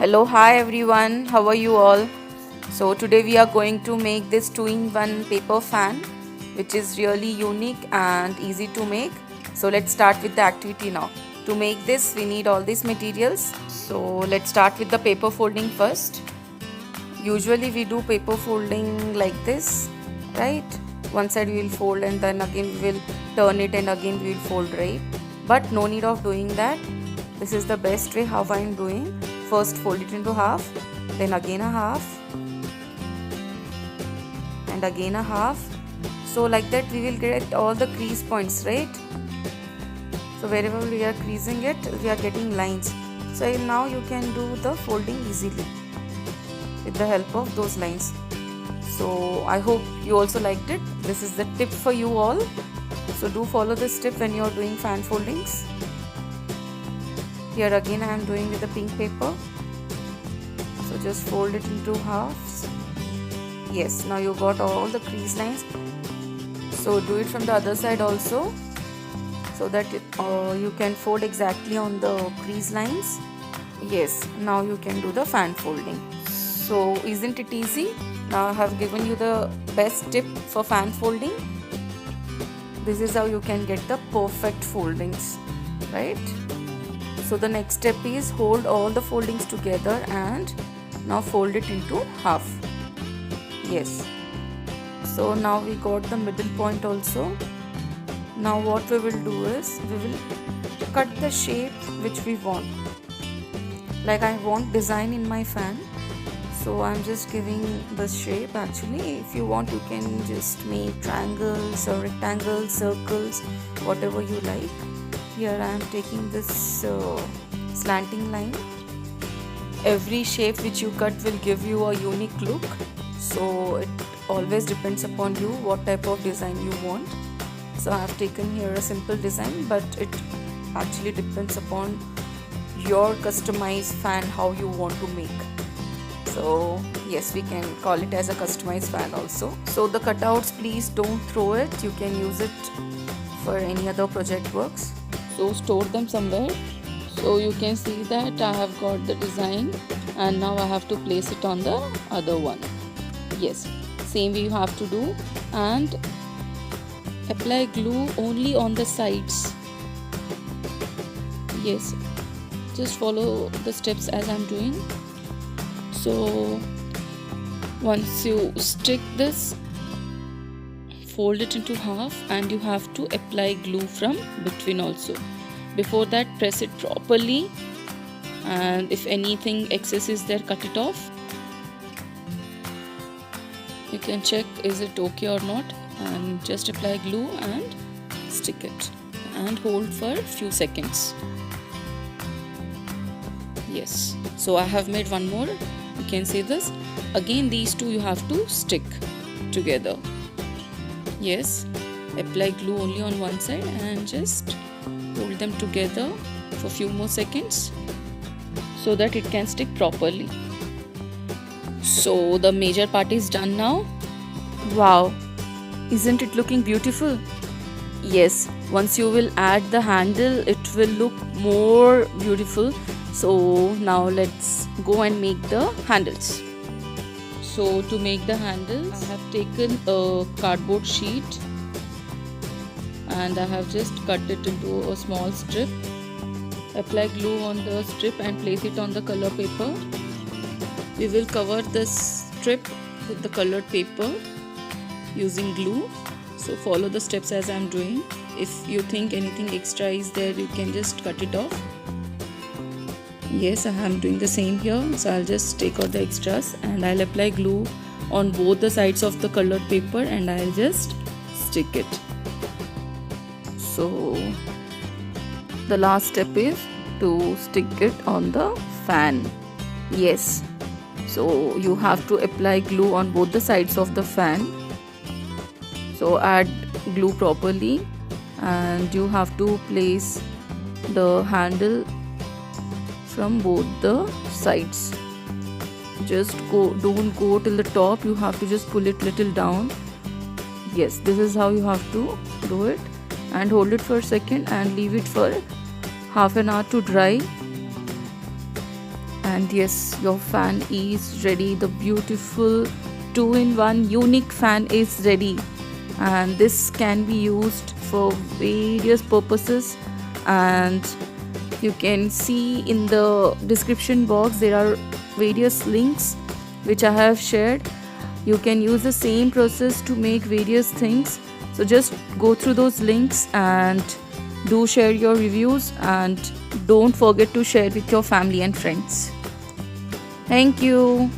Hello, hi everyone, how are you all? So, today we are going to make this 2-in-1 paper fan, which is really unique and easy to make. So, let's start with the activity now. To make this, we need all these materials. So, let's start with the paper folding first. Usually, we do paper folding like this, right? One side we will fold and then again we will turn it and again we will fold, right? But no need of doing that. This is the best way how I am doing. First fold it into half, then again a half and again a half. So like that we will get all the crease points, right? So wherever we are creasing it, we are getting lines. So now you can do the folding easily with the help of those lines. So I hope you also liked it. This is the tip for you all. So do follow this tip when you are doing fan foldings. Here again I am doing with the pink paper. So just fold it into halves. Yes, now you got all the crease lines. So do it from the other side also, so that you can fold exactly on the crease lines. Yes, now you can do the fan folding. So isn't it easy? Now I have given you the best tip for fan folding. This is how you can get the perfect foldings, right? So the next step is hold all the foldings together and now fold it into half. Yes. So now we got the middle point also. Now what we will do is we will cut the shape which we want. Like I want design in my fan. So I'm just giving the shape. Actually, if you want you can just make triangles or rectangles, circles, whatever you like. Here I am taking this slanting line. Every shape which you cut will give you a unique look. So it always depends upon you what type of design you want. So I have taken here a simple design, but it actually depends upon your customized fan, how you want to make. So yes, we can call it as a customized fan also. So the cutouts, please don't throw it. You can use it for any other project works. So store them somewhere. So you can see that I have got the design and now I have to place it on the other one. Yes, same way you have to do, and apply glue only on the sides. Yes, just follow the steps as I'm doing. So once you stick this, fold it into half and you have to apply glue from between also. Before that, press it properly, and if anything excess is there, cut it off. You can check is it okay or not, and just apply glue and stick it and hold for a few seconds. Yes, so I have made one more. You can see this. Again these two you have to stick together. Yes, apply glue only on one side and just hold them together for few more seconds so that it can stick properly. So the major part is done now. Wow, isn't it looking beautiful? Yes, once you will add the handle, it will look more beautiful. So now let's go and make the handles. So to make the handles, I have taken a cardboard sheet and I have just cut it into a small strip. Apply glue on the strip and place it on the color paper. We will cover this strip with the colored paper using glue. So follow the steps as I am doing. If you think anything extra is there, you can just cut it off. Yes, I am doing the same here. So I'll just take out the extras and I'll apply glue on both the sides of the colored paper and I'll just stick it. So the last step is to stick it on the fan. Yes, so you have to apply glue on both the sides of the fan. So add glue properly and you have to place the handle from both the sides. Just don't go till the top, you have to just pull it little down. Yes, this is how you have to do it, and hold it for a second and leave it for half an hour to dry. And yes, your fan is ready. The beautiful 2-in-1 unique fan is ready, and this can be used for various purposes. And you can see in the description box there are various links which I have shared. You can use the same process to make various things, so just go through those links and do share your reviews, and don't forget to share with your family and friends. Thank you.